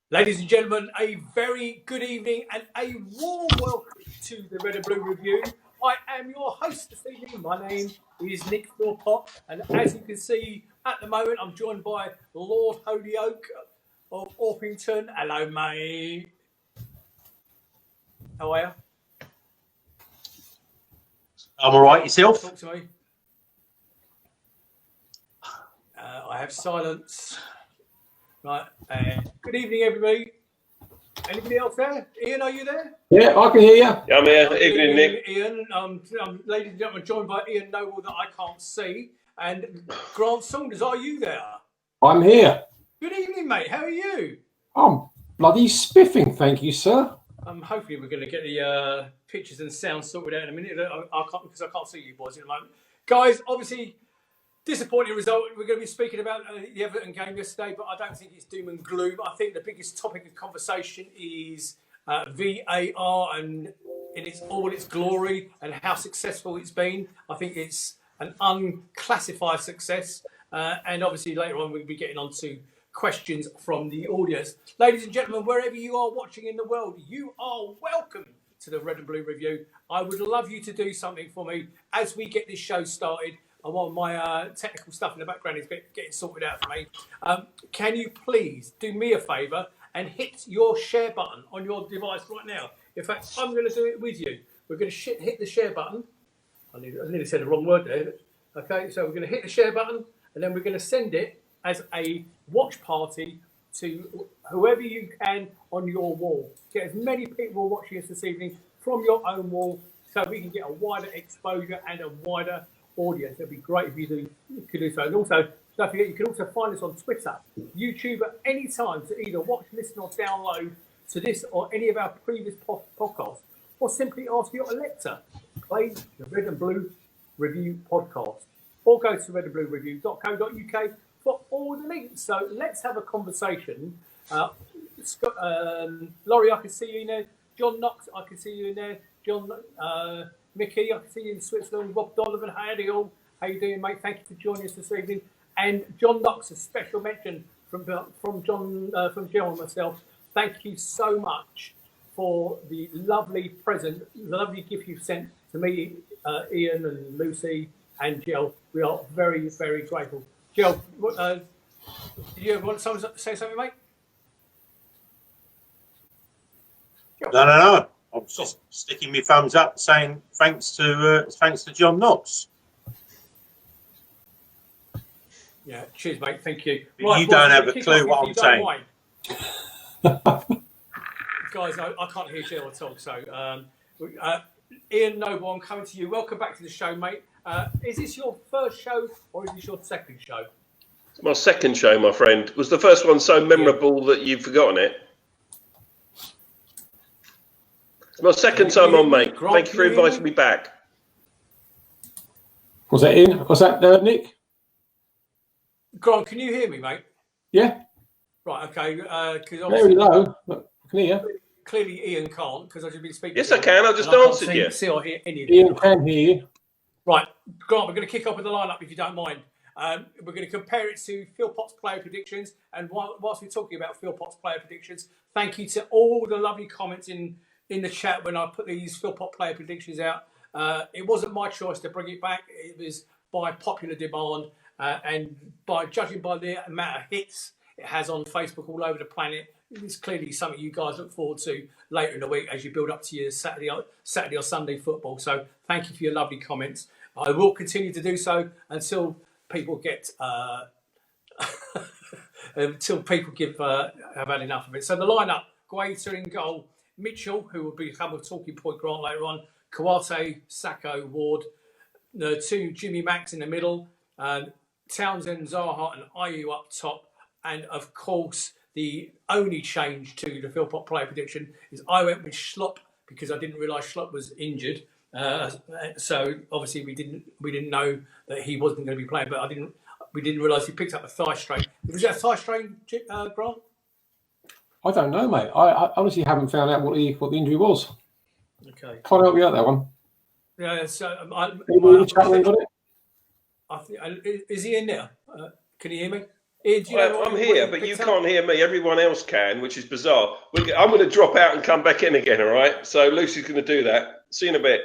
Ladies and gentlemen, a very good evening and a warm welcome to the Red and Blue Review. I am your host this evening. My name is Nick Philpott, and as you can see at the moment, I'm joined by Lord Holyoke of Orpington. Hello, mate. How are you? I'm all right. Yourself? Talk to me. I have silence. Right. Good evening, everybody. Anybody else there? Ian, are you there? Yeah, I can hear you. Yeah, I'm here. Evening, Nick. Ian. Ladies and gentlemen, joined by Ian Noble that I can't see. And Grant Saunders, are you there? I'm here. Good evening, mate. How are you? I'm bloody spiffing, thank you, sir. Hopefully we're going to get the pictures and sound sorted out in a minute. I can't, because I can't see you boys in a moment. Guys, obviously, disappointing result. We're going to be speaking about the Everton game yesterday, but I don't think it's doom and gloom. I think the biggest topic of conversation is VAR and in all its glory and how successful it's been. I think it's an unclassified success. And obviously later on we'll be getting on to questions from the audience. Ladies and gentlemen, wherever you are watching in the world, you are welcome to the Red and Blue Review. I would love you to do something for me as we get this show started. I want my technical stuff in the background is getting sorted out for me. Can you please do me a favour and hit your share button on your device right now? In fact, I'm going to do it with you. We're going to hit the share button. I nearly said the wrong word there. Okay, so we're going to hit the share button and then we're going to send it as a watch party to whoever you can on your wall. Get as many people watching us this evening from your own wall so we can get a wider exposure and a wider audience. It'd be great if you could do so. And also, don't forget, you can also find us on Twitter, YouTube at any time to either watch, listen, or download to this or any of our previous podcasts, or simply ask your Alexa, play the Red and Blue Review podcast, or go to redandbluereview.co.uk for all the links. So let's have a conversation. Laurie, I can see you in there. John Knox, I can see you in there. John. Mickey, I can see you in Switzerland. Rob Donovan, howdy all. How you doing, mate? Thank you for joining us this evening. And John Knox, a special mention from John, from Jel and myself. Thank you so much for the lovely present, the lovely gift you've sent to me, Ian and Lucy and Jel. We are very, very grateful. Jel, do you want to say something, mate? No. I'm just sticking my thumbs up, saying thanks to John Knox. Yeah, cheers, mate. Thank you. Right, you don't have a clue what I'm saying. Guys, I can't hear Jill at all. So, Ian Noble, I'm coming to you. Welcome back to the show, mate. Is this your first show or is this your second show? It's my second show, my friend. Was the first one so memorable that you've forgotten it? It's my second time on, mate. Grant, thank you for inviting me back. Was that Ian? Was that Nick? Grant, can you hear me, mate? Yeah. Right, okay. Very low. But I can hear you. Clearly, Ian can't because I've just been speaking. Yes, I can. I just answered you. See or hear any of you. Ian can hear you. Right, Grant, we're going to kick off with the lineup if you don't mind. We're going to compare it to Phil Potts' player predictions. And whilst we're talking about Phil Potts' player predictions, thank you to all the lovely comments in the chat when I put these Phil Potts player predictions out. It wasn't my choice to bring it back. It was by popular demand and by judging by the amount of hits it has on Facebook all over the planet. It's clearly something you guys look forward to later in the week as you build up to your Saturday or Sunday football. So thank you for your lovely comments. I will continue to do so until people get have had enough of it. So the lineup: Guaita in goal, Mitchell, who will become a talking point Grant later on, Kawate, Sacco, Ward, the two Jimmy Max in the middle, Townsend, Zaha and Ayew up top, and of course the only change to the Phil Pot player prediction is I went with Schlupp because I didn't realise Schlupp was injured. So obviously we didn't know that he wasn't going to be playing, but we didn't realise he picked up a thigh strain. Was that a thigh strain, Grant? I don't know, mate. I honestly haven't found out what the injury was. Okay. Can't help you out that one. Yeah. So got it? is he in there? Can you hear me? Ian, do you know I'm here, but you can't hear me. Everyone else can, which is bizarre. I'm going to drop out and come back in again, all right? So Lucy's going to do that. See you in a bit.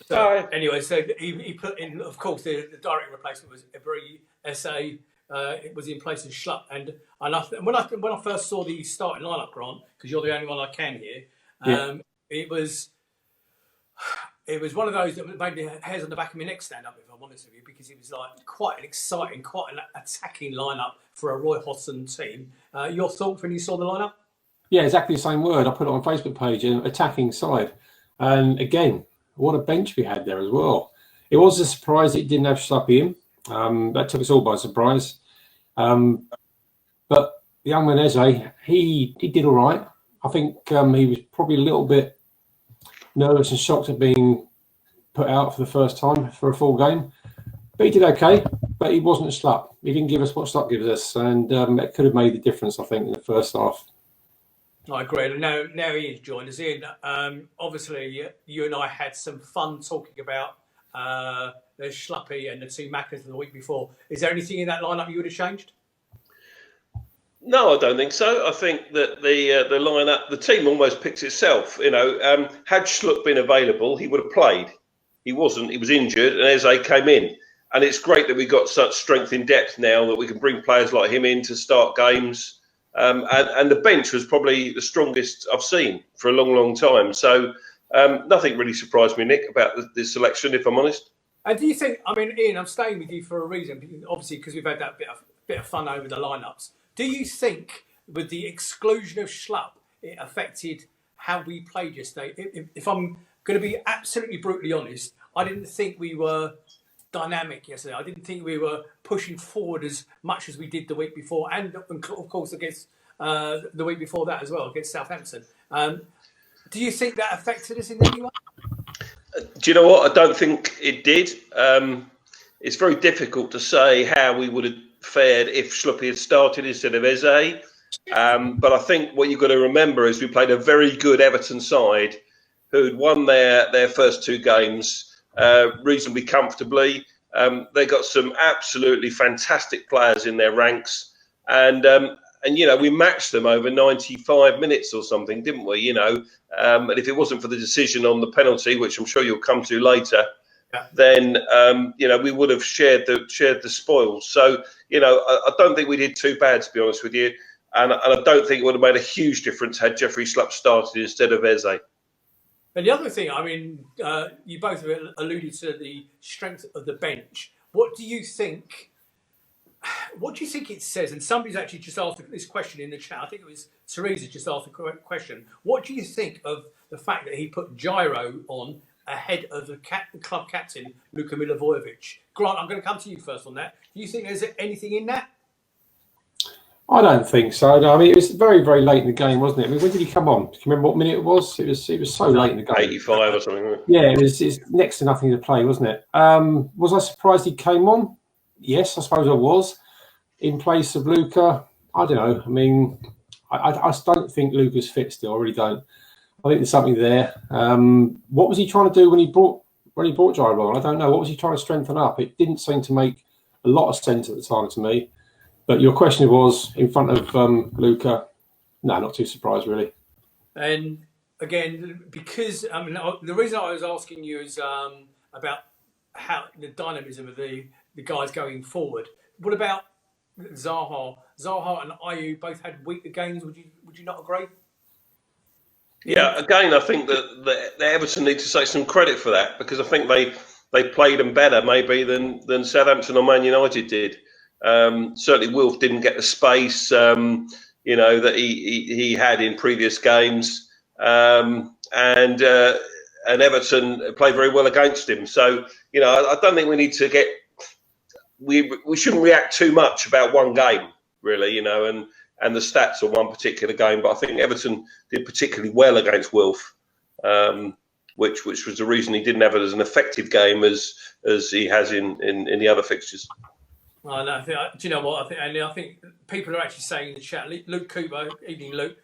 So, anyway, so he put in, of course, the direct replacement was Every SA. It was in place of Schlupp. And when I first saw the starting lineup, Grant, because you're the only one I can hear, it was one of those that made the hairs on the back of my neck stand up, if I'm honest with you, because it was like quite an exciting, quite an attacking lineup for a Roy Hodgson team. Your thoughts when you saw the lineup? Yeah, exactly the same word. I put it on Facebook page, an attacking side. And again, what a bench we had there as well. It was a surprise it didn't have Schluppy in. That took us all by surprise. But the young man Eze, he did all right. I think he was probably a little bit nervous and shocked at being put out for the first time for a full game. But he did okay, but he wasn't a Schlupp. He didn't give us what Schlupp gives us, and that could have made the difference, I think, in the first half. I agree. Now Ian's joined us in. Obviously, you and I had some fun talking about the Schluppy and the two Maccas the week before. Is there anything in that lineup you would have changed? No, I don't think so. I think that the lineup, the team almost picks itself. You know, had Schlupp been available, he would have played. He wasn't. He was injured, and Eze came in. And it's great that we've got such strength in depth now that we can bring players like him in to start games. And the bench was probably the strongest I've seen for a long, long time. So nothing really surprised me, Nick, about this selection, if I'm honest. And do you think, I mean, Ian, I'm staying with you for a reason, obviously, because we've had that bit of fun over the lineups. Do you think, with the exclusion of Schlupp, it affected how we played yesterday? If I'm going to be absolutely brutally honest, I didn't think we were dynamic yesterday. I didn't think we were pushing forward as much as we did the week before, and of course against the week before that as well, against Southampton. Do you think that affected us in any way? Do you know what? I don't think it did. It's very difficult to say how we would have fared if Schluppy had started instead of Eze. But I think what you've got to remember is we played a very good Everton side who'd won their first two games reasonably comfortably. They got some absolutely fantastic players in their ranks, and you know, we matched them over 95 minutes or something, didn't we? You know, and if it wasn't for the decision on the penalty, which I'm sure you'll come to later, then you know, we would have shared the spoils. So you know, I don't think we did too bad, to be honest with you, and I don't think it would have made a huge difference had Jeffrey Schlupp started instead of Eze. And the other thing, I mean, you both alluded to the strength of the bench. What do you think? What do you think it says? And somebody's actually just asked this question in the chat. I think it was Teresa just asked a question. What do you think of the fact that he put Gyro on ahead of the club captain, Luka Milivojevic? Grant, I'm going to come to you first on that. Do you think there's anything in that? I don't think so. No, I mean, it was very, very late in the game, wasn't it? I mean, when did he come on? Do you remember what minute it was? It was so late in the game. 85 or something. Yeah, it's next to nothing to play, wasn't it? Was I surprised he came on? Yes, I suppose I was. In place of Luca, I don't know. I mean, I don't think Luca's fit still. I really don't. I think there's something there. What was he trying to do when he brought Gyro on? I don't know. What was he trying to strengthen up? It didn't seem to make a lot of sense at the time to me. But your question was in front of Luca. No, not too surprised, really. And again, because I mean, the reason I was asking you is about how the dynamism of the guys going forward. What about Zaha? Zaha and Ayew both had weaker games. Would you not agree? Yeah, again, I think that Everton need to take some credit for that, because I think they played them better maybe than Southampton or Man United did. Certainly Wilf didn't get the space you know, that he had in previous games, and Everton played very well against him. So you know, I don't think we need to get we shouldn't react too much about one game, really, you know, and the stats of one particular game. But I think Everton did particularly well against Wilf, which was the reason he didn't have it as an effective game as he has in the other fixtures. Oh, no, do you know what? I think people are actually saying in the chat, Luke Cooper, evening Luke,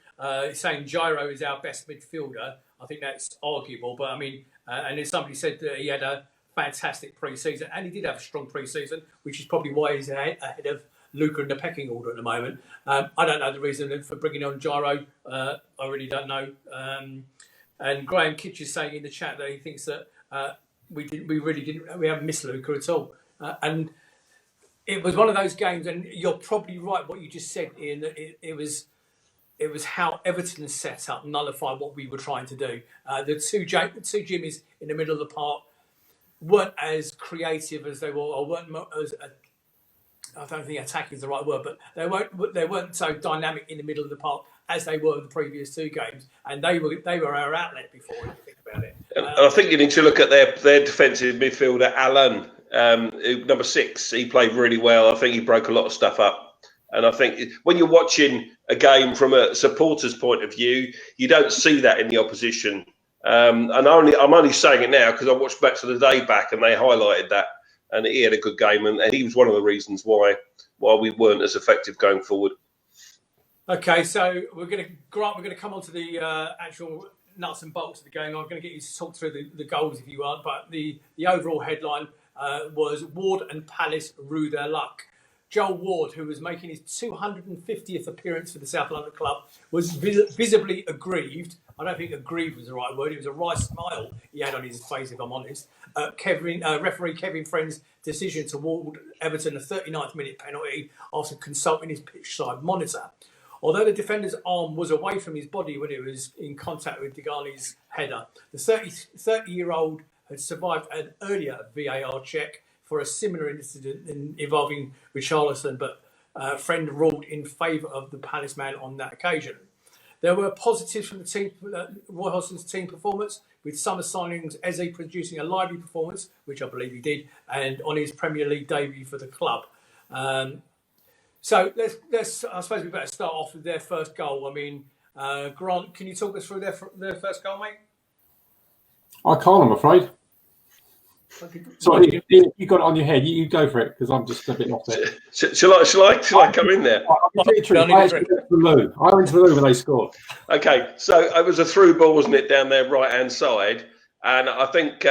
is saying Gyro is our best midfielder. I think that's arguable, but I mean, and then somebody said that he had a fantastic pre-season, and he did have a strong pre-season, which is probably why he's ahead of Luca in the pecking order at the moment. I don't know the reason for bringing on Gyro. I really don't know. And Graham Kitch is saying in the chat that he thinks that we haven't missed Luca at all. And it was one of those games, and you're probably right what you just said, Ian, that it was how Everton set up nullified what we were trying to do. The two Jimmies in the middle of the park weren't as creative as they were, or weren't as I don't think attacking is the right word, but they weren't so dynamic in the middle of the park as they were in the previous two games, and they were our outlet before. If you think about it, and I think you need to look at their defensive midfielder, Alan, number 6. He played really well. I think he broke a lot of stuff up, and I think when you're watching a game from a supporter's point of view, you don't see that in the opposition. And I'm only saying it now because I watched Match of the Day back, and they highlighted that. And he had a good game, and he was one of the reasons why we weren't as effective going forward. Okay, so we're going to come on to the actual nuts and bolts of the game. I'm going to get you to talk through the goals if you want, but the overall headline was Ward and Palace rue their luck. Joel Ward, who was making his 250th appearance for the South London club, was visibly aggrieved. I don't think aggrieved was the right word. It was a wry smile he had on his face, if I'm honest. Referee Kevin Friend's decision to award Everton a 39th minute penalty after consulting his pitch side monitor. Although the defender's arm was away from his body when it was in contact with Degani's header, the 30-year-old had survived an earlier VAR check for a similar incident involving Richarlison, but Friend ruled in favour of the Palace man on that occasion. There were positives from the team, Roy Hodgson's team performance, with summer signings Eze producing a lively performance, which I believe he did, and on his Premier League debut for the club. So let's. I suppose we better start off with their first goal. I mean, Grant, can you talk us through their first goal, mate? I can't, I'm afraid. Sorry, you got it on your head. You go for it because I'm just a bit off there. Shall I come in there? I went to the loo when they scored. Okay, so it was a through ball, wasn't it, down their right-hand side? And I think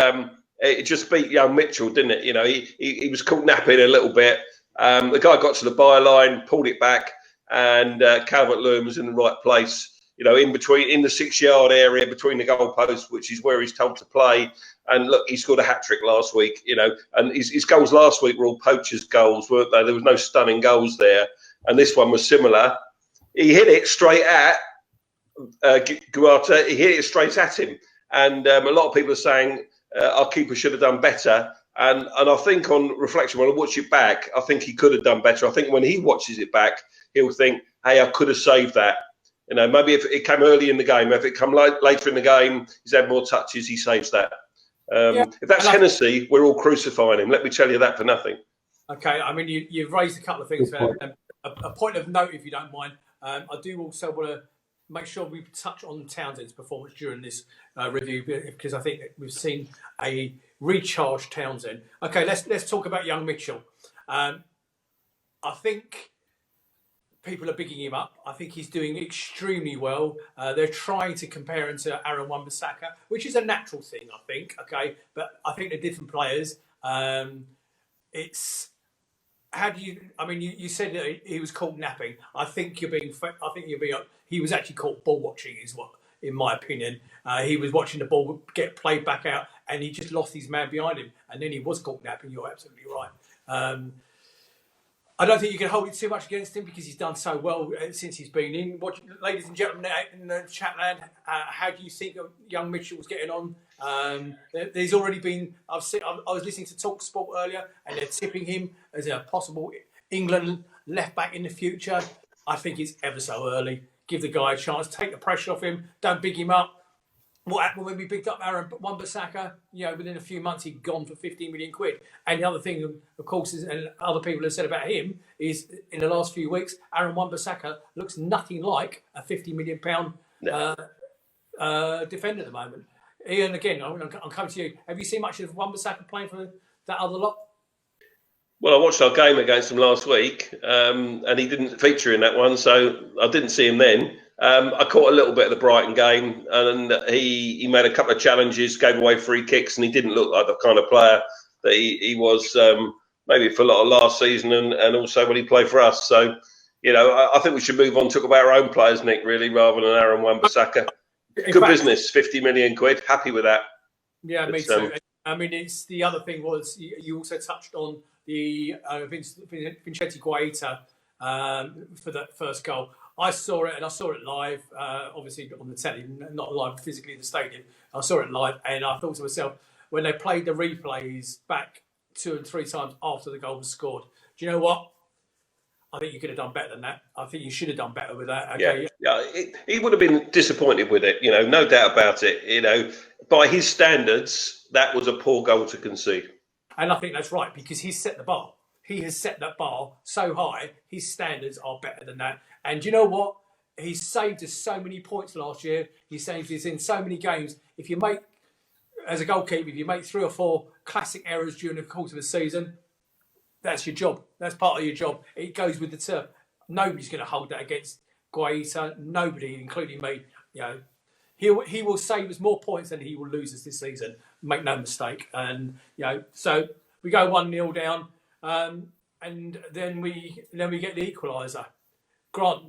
it just beat young Mitchell, didn't it? You know, he was caught napping a little bit. The guy got to the byline, pulled it back, and Calvert-Lewin was in the right place. You know, in the 6-yard area between the goalposts, which is where he's told to play. And look, he scored a hat-trick last week, you know, and his goals last week were all poachers' goals, weren't they? There was no stunning goals there. And this one was similar. He hit it straight at Guata. He hit it straight at him. And a lot of people are saying our keeper should have done better. And I think on reflection, when I watch it back, I think he could have done better. I think when he watches it back, he'll think, hey, I could have saved that. You know, maybe if it came early in the game, if it come later in the game, he's had more touches, he saves that. If that's Hennessy, we're all crucifying him. Let me tell you that for nothing. Okay, I mean, you've raised a couple of things there. A point of note, if you don't mind, I do also want to make sure we touch on Townsend's performance during this review, because I think that we've seen a recharged Townsend. Okay, let's talk about young Mitchell. I think people are bigging him up. I think he's doing extremely well. They're trying to compare him to Aaron Wan-Bissaka, which is a natural thing, I think. Okay, but I think they're different players. It's how do you? I mean, you said that he was caught napping. I think you're being. He was actually caught ball watching, is what, in my opinion. He was watching the ball get played back out, and he just lost his man behind him, and then he was caught napping. You're absolutely right. I don't think you can hold it too much against him because he's done so well since he's been in. Ladies and gentlemen in the chat land, how do you think young Mitchell's getting on? There's already been. I was listening to Talk Sport earlier, and they're tipping him as a possible England left back in the future. I think it's ever so early. Give the guy a chance. Take the pressure off him. Don't big him up. What happened when we picked up Aaron Wan-Bissaka? You know, within a few months he'd gone for 15 million quid. And the other thing, of course, is, and other people have said about him, is in the last few weeks, Aaron Wan-Bissaka looks nothing like a £50 million defender at the moment. Ian, again, I'm coming to you. Have you seen much of Wan-Bissaka playing for that other lot? Well, I watched our game against him last week, and he didn't feature in that one, so I didn't see him then. I caught a little bit of the Brighton game, and he made a couple of challenges, gave away free kicks, and he didn't look like the kind of player that he was maybe for a lot of last season and also when he played for us. So, I think we should move on, talk about our own players, Nick, really, rather than Aaron Wan-Bissaka. Good business, 50 million quid. Happy with that. Yeah, me too. I mean, it's the other thing was you also touched on the Vincenti Guaita for that first goal. I saw it, and I saw it live, obviously on the telly, not live physically in the stadium. I saw it live, and I thought to myself, when they played the replays back 2 and 3 times after the goal was scored, do you know what? I think you could have done better than that. I think you should have done better with that. Okay. Yeah. He would have been disappointed with it, no doubt about it. By his standards, that was a poor goal to concede. And I think that's right, because he's set the bar. He has set that bar so high, his standards are better than that. And you know what? He saved us so many points last year. He saved us in so many games. If you make, as a goalkeeper, if you make 3 or 4 classic errors during the course of a season, that's your job. That's part of your job. It goes with the turf. Nobody's going to hold that against Guaita. Nobody, including me. He will save us more points than he will lose us this season. Make no mistake. And so we go 1-0 down, and then we get the equaliser. Grant,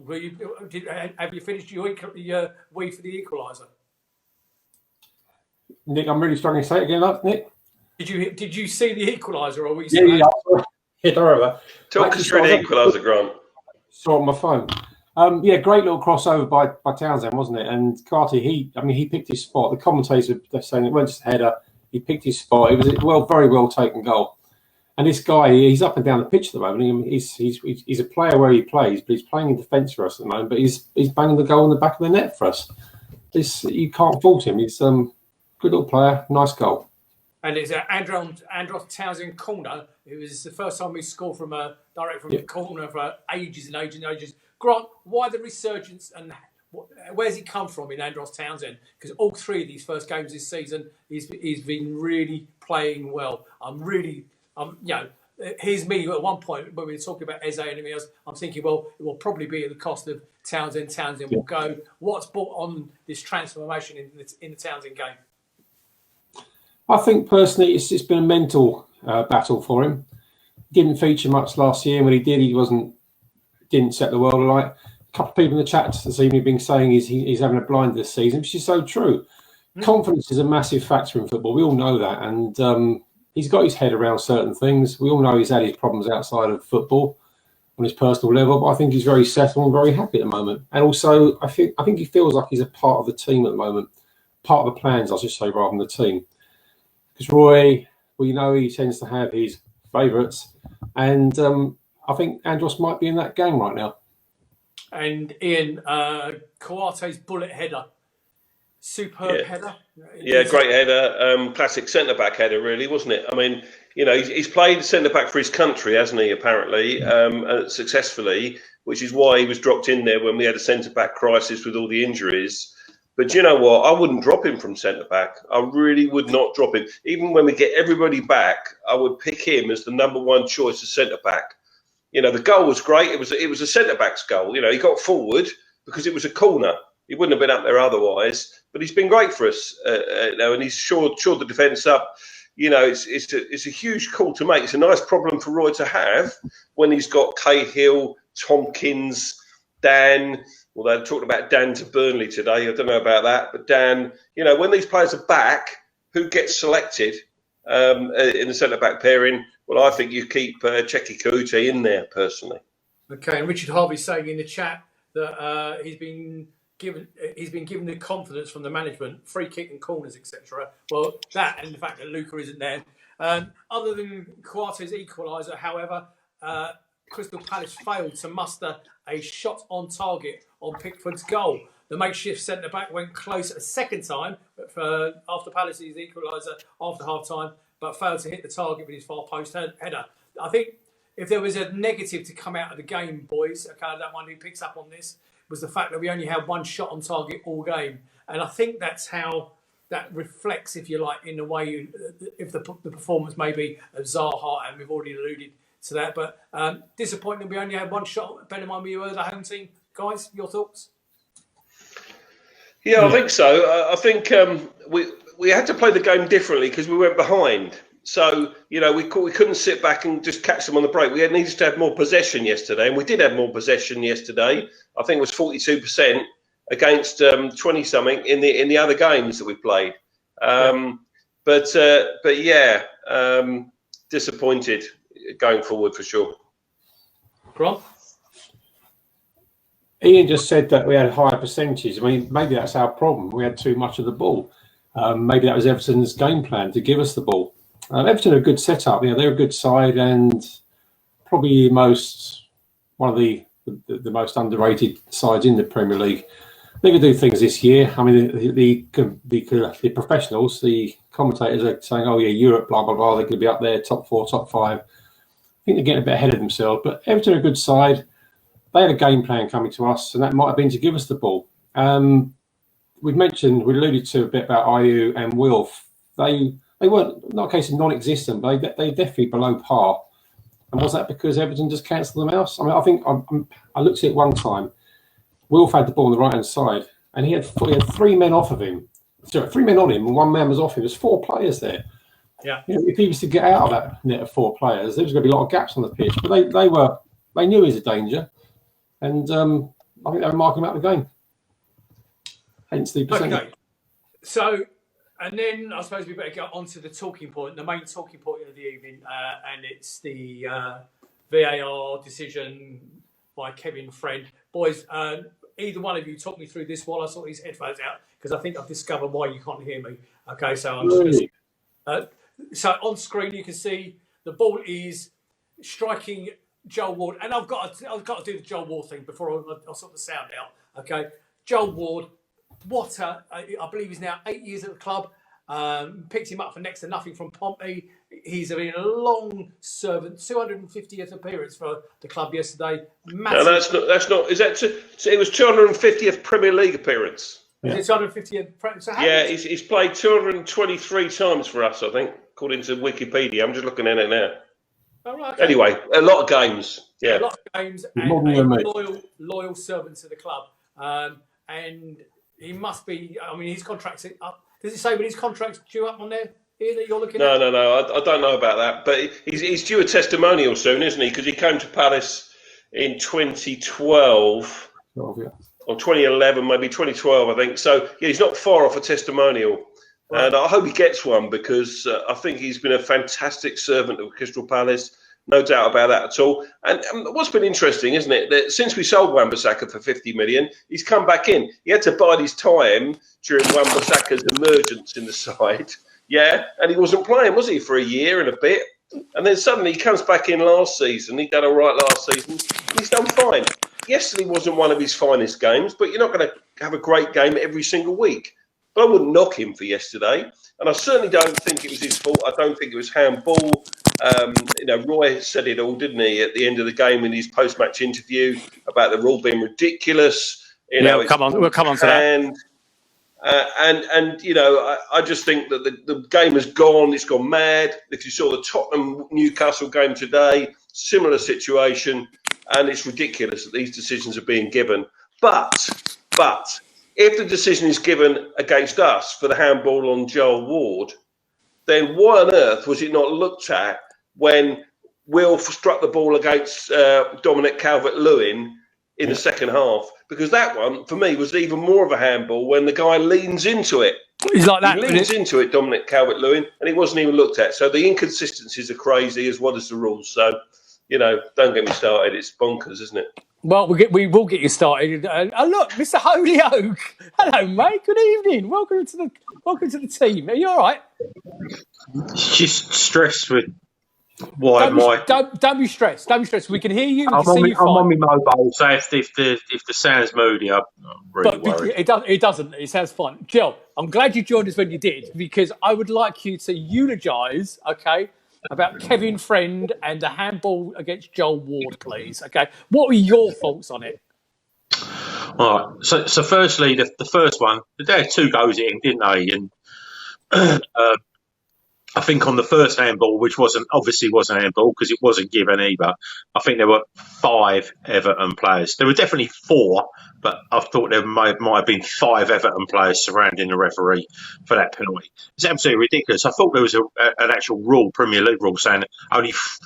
have you finished your wee for the equaliser? Nick, I'm really struggling to say it again, Nick. Did you see the equaliser, or were you? Yeah. Don't worry about it. Talk us through the equaliser, Grant. Saw on my phone. Great little crossover by Townsend, wasn't it? And Carty, he picked his spot. The commentators are saying it went just a header. He picked his spot. It was a very well taken goal. And this guy, he's up and down the pitch at the moment. I mean, he's a player where he plays, but he's playing in defence for us at the moment. But he's banging the goal in the back of the net for us. You can't fault him. He's good little player, nice goal. And it's Andros Townsend corner. It was the first time we scored from the corner for ages and ages and ages. Grant, why the resurgence and where's he come from in Andros Townsend? Because all 3 of these first games this season, he's been really playing well. Here's me at one point when we were talking about Eze and everything else. I'm thinking, well, it will probably be at the cost of Townsend. Townsend will go. What's brought on this transformation in the Townsend game? I think personally, it's been a mental battle for him. Didn't feature much last year. When he did, didn't set the world alight. A couple of people in the chat this evening have been saying he's having a blind this season, which is so true. Confidence is a massive factor in football. We all know that, and he's got his head around certain things. We all know he's had his problems outside of football on his personal level, but I think he's very settled and very happy at the moment. And also, I think he feels like he's a part of the team at the moment, part of the plans, I should say, rather than the team. Because Roy, he tends to have his favourites, and I think Andros might be in that game right now. And Ian, Coate's bullet header, superb header. Yeah, great header, classic centre-back header, really, wasn't it? I mean, he's played centre-back for his country, hasn't he, apparently, successfully, which is why he was dropped in there when we had a centre-back crisis with all the injuries. But you know what? I wouldn't drop him from centre-back. I really would not drop him. Even when we get everybody back, I would pick him as the number 1 choice as centre-back. The goal was great. It was a centre-back's goal. He got forward because it was a corner. He wouldn't have been up there otherwise. But he's been great for us, and he's shored the defence up. It's a huge call to make. It's a nice problem for Roy to have when he's got Cahill, Tompkins, Dan. Well, they talked about Dan to Burnley today. I don't know about that. But Dan, when these players are back, who gets selected in the centre-back pairing? Well, I think you keep Cheki Kuti in there, personally. Okay, and Richard Harvey's saying in the chat that he's been given the confidence from the management, free kick and corners, etc. Well, that and the fact that Luca isn't there. Other than Coate's equaliser, however, Crystal Palace failed to muster a shot on target on Pickford's goal. The makeshift centre-back went close a second time after Palace's equaliser after half-time, but failed to hit the target with his far post header. I think if there was a negative to come out of the game, boys, okay, that one who picks up on this, was the fact that we only had 1 shot on target all game. And I think that's how that reflects, if you like, in the way if the performance maybe of Zaha, and we've already alluded to that. But disappointing we only had 1 shot. Bear in mind we were the home team. Guys, your thoughts? Yeah, I think so. I think we had to play the game differently because we went behind. So, we couldn't sit back and just catch them on the break. We needed to have more possession yesterday, and we did have more possession yesterday. I think it was 42% against 20-something in the other games that we played. But disappointed going forward for sure. Grant? Ian just said that we had higher percentages. I mean, maybe that's our problem. We had too much of the ball. Maybe that was Everton's game plan to give us the ball. Everton are a good setup. They're a good side and probably one of the most underrated sides in the Premier League. They could do things this year. I mean, the professionals, the commentators are saying, "Oh yeah, Europe, blah blah blah." They could be up there, top 4, top 5. I think they're getting a bit ahead of themselves. But Everton are a good side. They had a game plan coming to us, and that might have been to give us the ball. We alluded to a bit about Ayew and Wilf. They weren't, not a case of non-existent, but they definitely below par. And was that because Everton just cancelled them out? I mean, I think I looked at it one time. Wilf had the ball on the right-hand side, and he had 3 men off of him. Sorry, 3 men on him, and 1 man was off him. There's 4 players there. Yeah. If he was to get out of that net of 4 players, there was going to be a lot of gaps on the pitch. But they knew he was a danger. And I think they were marking him out of the game. Hence the percentage. Okay. So, and then I suppose we better get on to the talking point, the main talking point of the evening, and it's the VAR decision by Kevin Friend. Boys, either one of you talk me through this while I sort these headphones out, because I think I've discovered why you can't hear me. Okay, so I'm just going to... So on screen you can see the ball is striking Joel Ward, and I've got to do the Joel Ward thing before I sort the sound out. Okay, Joel Ward, I believe he's now 8 years at the club. Picked him up for next to nothing from Pompey. He's been a long servant. 250th appearance for the club yesterday. Massive. No, that's not. Is that? It was 250th Premier League appearance. Yeah. 250th. So he's played 223 times for us, I think, according to Wikipedia. I'm just looking at it now. Oh, right, okay. Anyway, a lot of games. Yeah, a lot of games, and a loyal servant to the club. And he must be. I mean, his contract's up. Does it say when his contract's due up on there here that you're looking at? No. I don't know about that, but he's due a testimonial soon, isn't he? Because he came to Palace in 2012. Oh, yeah. Or 2011, maybe 2012, I think. So yeah, he's not far off a testimonial. Right. And I hope he gets one, because I think he's been a fantastic servant of Crystal Palace. No doubt about that at all. And what's been interesting, isn't it, that since we sold Wan-Bissaka for 50 million, he's come back in. He had to bide his time during Wan-Bissaka's emergence in the side. Yeah, and he wasn't playing, was he, for a year and a bit? And then suddenly he comes back in last season. He done all right last season. He's done fine. Yesterday wasn't one of his finest games, but you're not going to have a great game every single week. But I wouldn't knock him for yesterday. And I certainly don't think it was his fault. I don't think it was handball. Roy said it all, didn't he, at the end of the game in his post-match interview about the rule being ridiculous. We'll come on to that. I just think that the game has gone. It's gone mad. If you saw the Tottenham-Newcastle game today, similar situation. And it's ridiculous that these decisions are being given. But if the decision is given against us for the handball on Joel Ward, then why on earth was it not looked at when Will struck the ball against Dominic Calvert-Lewin in the second half? Because that one, for me, was even more of a handball when the guy leans into it. He's like that. He leans into it, Dominic Calvert-Lewin, and it wasn't even looked at. So the inconsistencies are crazy as well as the rules. So, don't get me started. It's bonkers, isn't it? Well, we will get you started. Look, Mr. Holyoke. Hello, mate. Good evening. Welcome to the team. Are you all right? Just stressed with Don't be stressed. Don't be stressed. We can hear you. I'm on my mobile, so if the sound's moody, I'm really worried. It doesn't. It sounds fine. Jill, I'm glad you joined us when you did, because I would like you to eulogise, okay, about Kevin Friend and the handball against Joel Ward, please. Okay, what were your thoughts on it? All right. So firstly, the first one, they had 2 goes in, didn't they? And I think on the first handball, which wasn't handball because it wasn't given either. I think there were 5 Everton players. There were definitely 4, but I thought there might have been 5 Everton players surrounding the referee for that penalty. It's absolutely ridiculous. I thought there was an actual rule, Premier League rule, saying that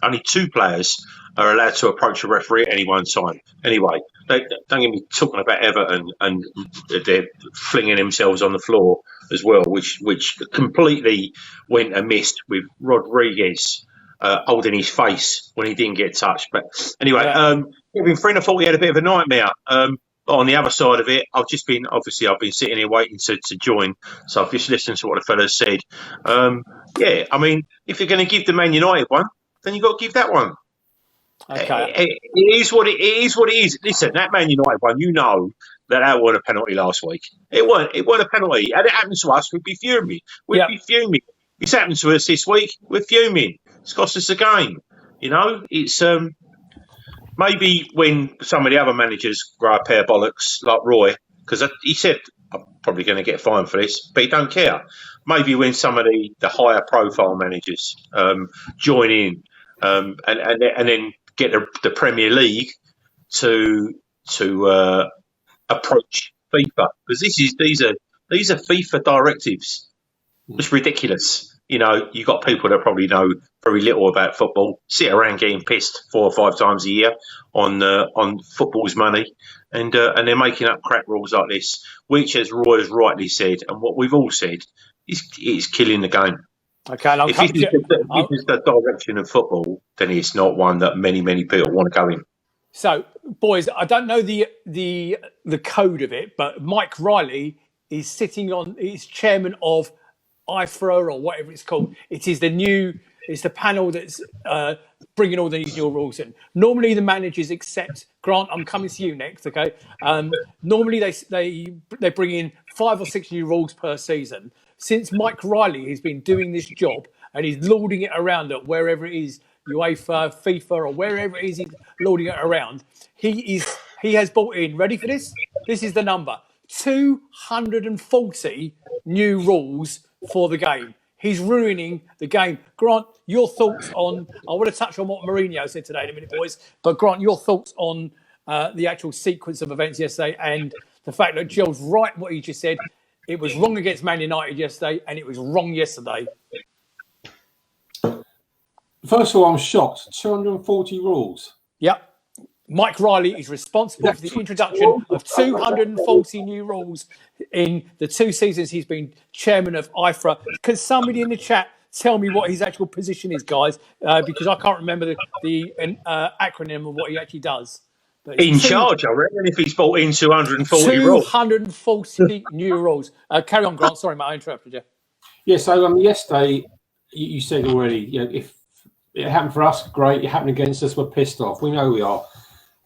only 2 players are allowed to approach a referee at any one time. Anyway, don't get me talking about Everton and they're flinging themselves on the floor as well, which completely went amiss with Rodriguez holding his face when he didn't get touched. But anyway, Kevin Friend, I thought he had a bit of a nightmare. On the other side of it, I've been sitting here waiting to join, so I've just listened to what the fellas said. I mean, if you're going to give the Man United one, then you've got to give that one. Okay. It is what it is. Listen, that Man United one, you know that wasn't a penalty last week. It wasn't a penalty. Had it happened to us, we'd be fuming. Be fuming. It's happened to us this week. We're fuming. It's cost us a game. You know, it's maybe when some of the other managers grow a pair of bollocks like Roy, because he said I'm probably going to get fined for this, but he don't care. Maybe when some of the higher profile managers join in and then get the Premier League to approach FIFA, because these are FIFA directives. It's ridiculous. You know, you got people that probably know very little about football, sit around getting pissed 4 or 5 times a year on football's money, and they're making up crap rules like this, which, as Roy has rightly said, and what we've all said, is killing the game. Okay, and if this is the direction of football, then it's not one that many people want to go in. So, boys, I don't know the code of it, but Mike Riley is he's chairman of IFRA or whatever it's called. It's the panel that's bringing all these new rules in. Normally, the managers accept. Grant, I'm coming to you next. Okay. Normally, they bring in 5 or 6 new rules per season. Since Mike Riley has been doing this job and he's lording it around at wherever it is, UEFA, FIFA, or wherever it is he's lording it around, he has brought in. Ready for this? This is the number: 240 new rules for the game. He's ruining the game. Grant, your thoughts on... I want to touch on what Mourinho said today in a minute, boys. But Grant, your thoughts on the actual sequence of events yesterday and the fact that Gel's right what he just said. It was wrong against Man United yesterday and it was wrong yesterday. First of all, I'm shocked. 240 rules. Yep. Mike Riley is responsible for the introduction of 240 new rules in the 2 seasons he's been chairman of IFRA. Can somebody in the chat tell me what his actual position is, guys? Because I can't remember the acronym of what he actually does. But in charge, I reckon, if he's brought in 240 rules. 240 new rules. Carry on, Grant. Sorry, mate, I interrupted you. Yeah, so yesterday, you said already, you know, if it happened for us, great. It happened against us, we're pissed off. We know we are.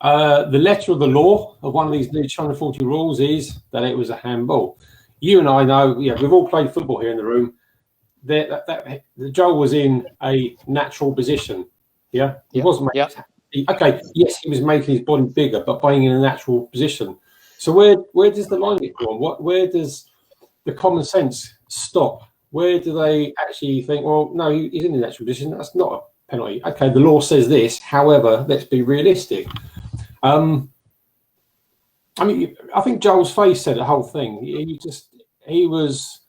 The letter of the law of one of these new 240 rules is that it was a handball. You and I know, we've all played football here in the room. That Joel was in a natural position. Yeah, he wasn't. Okay, yes, he was making his body bigger, but playing in a natural position. So where does the line get drawn? Where does the common sense stop? Where do they actually think, well, no, he's in a natural position. That's not a penalty. Okay, the law says this. However, let's be realistic. I mean, I think Joel's face said the whole thing. He was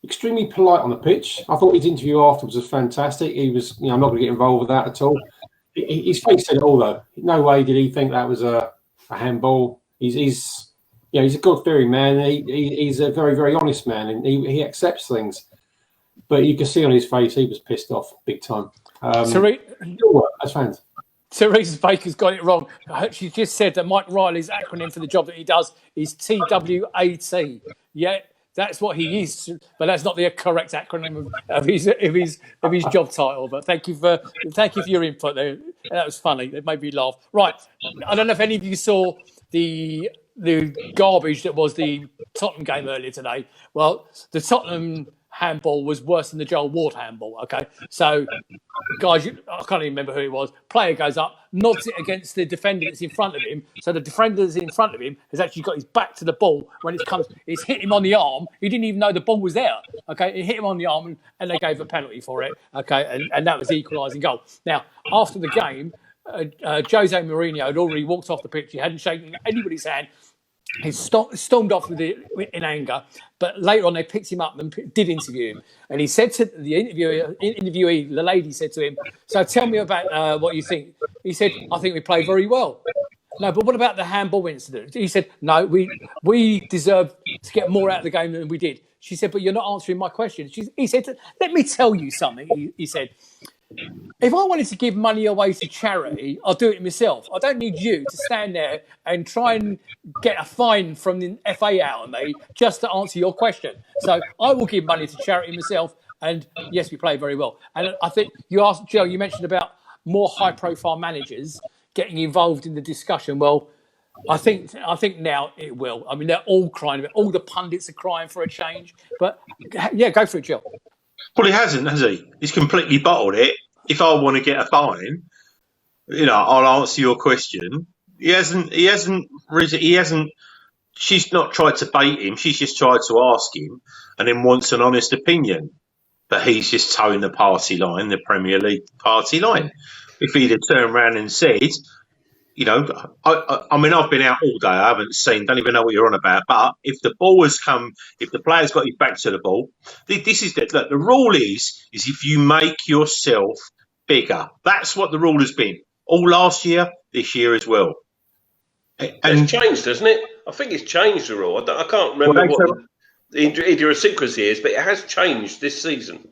extremely polite on the pitch. I thought his interview afterwards was fantastic. He was, I'm not going to get involved with that at all. His face said it all, though. No way did he think that was a handball. He's a God-fearing man. He's a very, very honest man, and he accepts things. But you can see on his face he was pissed off big time. As fans. Teresa Baker's got it wrong. She just said that Mike Riley's acronym for the job that he does is TWAT. Yeah, that's what he is, but that's not the correct acronym of his job title. But thank you for your input there. That was funny. It made me laugh. Right, I don't know if any of you saw the garbage that was the Tottenham game earlier today. Well, the Tottenham handball was worse than the Joel Ward handball. Okay, so guys, I can't even remember who it was. Player goes up, nods it against the defender that's in front of him. So the defender that's in front of him has actually got his back to the ball when it comes. It's hit him on the arm. He didn't even know the ball was there. Okay, it hit him on the arm, and they gave a penalty for it. Okay, and that was the equalising goal. Now after the game, Jose Mourinho had already walked off the pitch. He hadn't shaken anybody's hand. He stormed off in anger, but later on they picked him up and did interview him. And he said to the interviewee, the lady said to him, "So tell me about what you think." He said, "I think we played very well." No, but what about the handball incident? He said, "No, we deserve to get more out of the game than we did." She said, "But you're not answering my question." He said, "Let me tell you something." He said, "If I wanted to give money away to charity, I'll do it myself. I don't need you to stand there and try and get a fine from the FA out of me just to answer your question. So I will give money to charity myself. And yes, we play very well." And I think you asked, Joe, you mentioned about more high-profile managers getting involved in the discussion. Well, I think now it will. I mean, they're all crying. All the pundits are crying for a change. But yeah, go for it, Joe. Well, he hasn't, has he? He's completely bottled it. If I want to get a fine, I'll answer your question. He hasn't. She's not tried to bait him. She's just tried to ask him, and then wants an honest opinion. But he's just towing the party line, the Premier League party line. If he'd have turned around and said, I mean, I've been out all day. I haven't seen, don't even know what you're on about. But if the ball has come, if the player's got his back to the ball, this is the rule is if you make yourself bigger. That's what the rule has been all last year, this year as well. And it's changed, hasn't it? I think it's changed the rule. I can't remember what the idiosyncrasy is, but it has changed this season.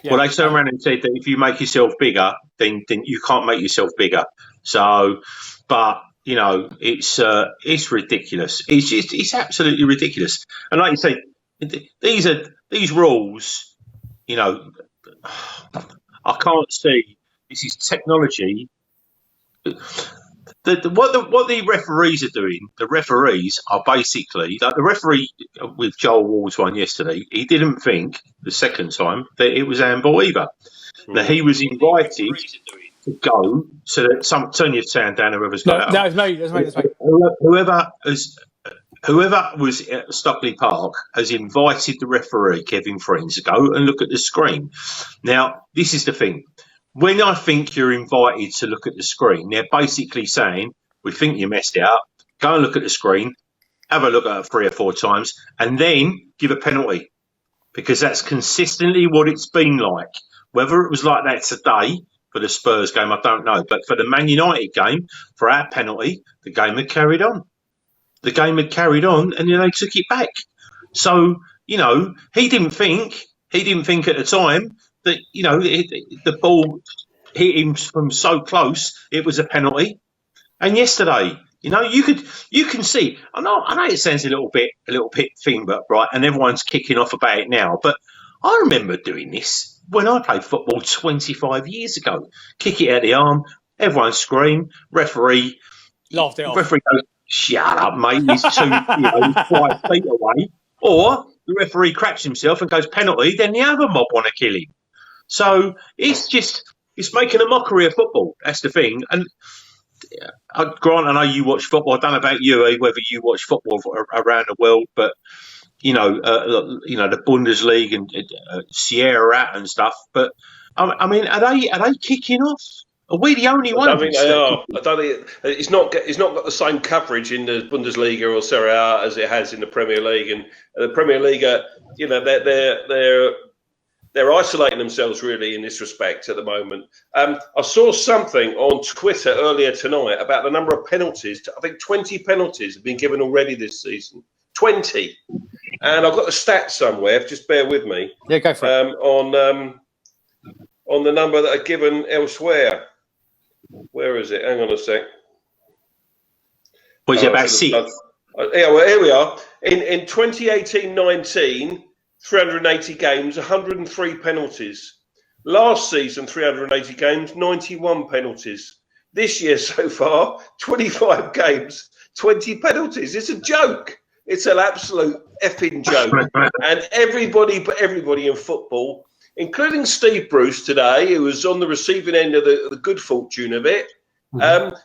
Yeah. Well, they turned around and said that if you make yourself bigger, then you can't make yourself bigger. So, but it's ridiculous. It's absolutely ridiculous. And like you say, these rules. I can't see. This is technology. What the referees are doing, the referees are basically like the referee with Joel Ward's one yesterday. He didn't think the second time that it was handball either. That he was invited to go. So that turn your sound down. Whoever's got that was me. Whoever was at Stockley Park has invited the referee, Kevin Friends, to go and look at the screen. Now, this is the thing. When I think you're invited to look at the screen, they're basically saying, we think you messed it up, go and look at the screen, have a look at it 3 or 4 times, and then give a penalty. Because that's consistently what it's been like. Whether it was like that today for the Spurs game, I don't know. But for the Man United game, for our penalty, the game had carried on. The game had carried on, and then they took it back. So, he didn't think at the time that, the ball hit him from so close, it was a penalty. And yesterday, you can see, I know it sounds a little bit thing, but right, and everyone's kicking off about it now, but I remember doing this when I played football 25 years ago. Kick it out the arm, everyone scream, referee laughed it off. Referee goes, "Shut up, mate, he's 5 feet away." Or the referee cracks himself and goes penalty, then the other mob want to kill him. So it's making a mockery of football. That's the thing. And Grant, I know you watch football. I don't know about you, whether you watch football around the world, but the Bundesliga and Sierra and stuff. But I mean, are they kicking off? Are we the only ones? I don't think they are. I don't think it's not got the same coverage in the Bundesliga or Serie A as it has in the Premier League. And the Premier League, they're isolating themselves really in this respect at the moment. I saw something on Twitter earlier tonight about the number of penalties. I think 20 penalties have been given already this season. 20. And I've got the stats somewhere. Just bear with me. Yeah, go for it. On the number that are given elsewhere. Where is it? Hang on a sec. Was it about 6? Yeah, well, here we are. In 2018-19, 380 games, 103 penalties. Last season, 380 games, 91 penalties. This year so far, 25 games, 20 penalties. It's a joke. It's an absolute effing joke. And everybody in football, including Steve Bruce today, who was on the receiving end of the good fortune of it,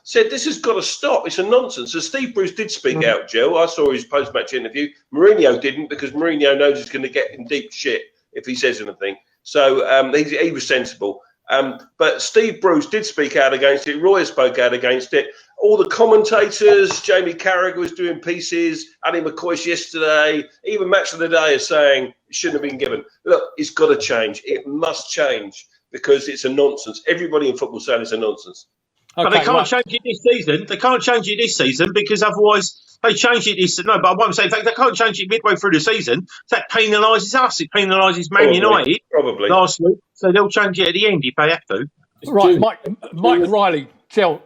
said this has got to stop. It's a nonsense. So Steve Bruce did speak out, Joe. I saw his post-match interview. Mourinho didn't, because Mourinho knows he's going to get in deep shit if he says anything. So he was sensible. But Steve Bruce did speak out against it. Roy spoke out against it. All the commentators, Jamie Carragher was doing pieces, Andy McCoy's yesterday, even Match of the Day is saying it shouldn't have been given. Look, it's got to change. It must change, because it's a nonsense. Everybody in football saying it's a nonsense. But they can't change it this season. They can't change it this season, because otherwise they change it this. No, but I won't say. In fact, they can't change it midway through the season. That penalises us. It penalises Man United last week. So they'll change it at the end if they have to. Right, Mike Riley, Jel,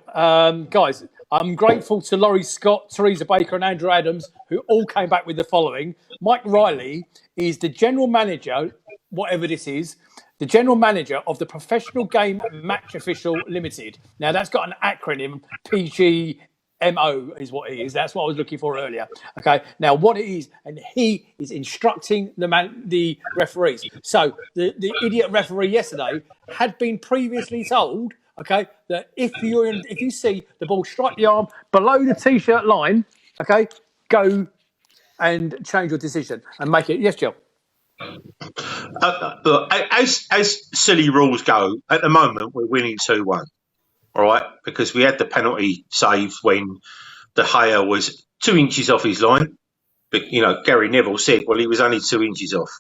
guys. I'm grateful to Laurie Scott, Teresa Baker, and Andrew Adams, who all came back with the following. Mike Riley is the general manager, whatever this is, the general manager of the Professional Game Match Official Limited. Now, that's got an acronym, PGMO is what it is. That's what I was looking for earlier. Okay, now what it is, and he is instructing the referees. So the idiot referee yesterday had been previously told, okay, that if you see the ball strike the arm below the t-shirt line, okay, go and change your decision and make it. Yes, Jill. Look, as silly rules go, at the moment we're winning 2-1. All right, because we had the penalty saved when De Gea was 2 inches off his line. But Gary Neville said, well, he was only 2 inches off.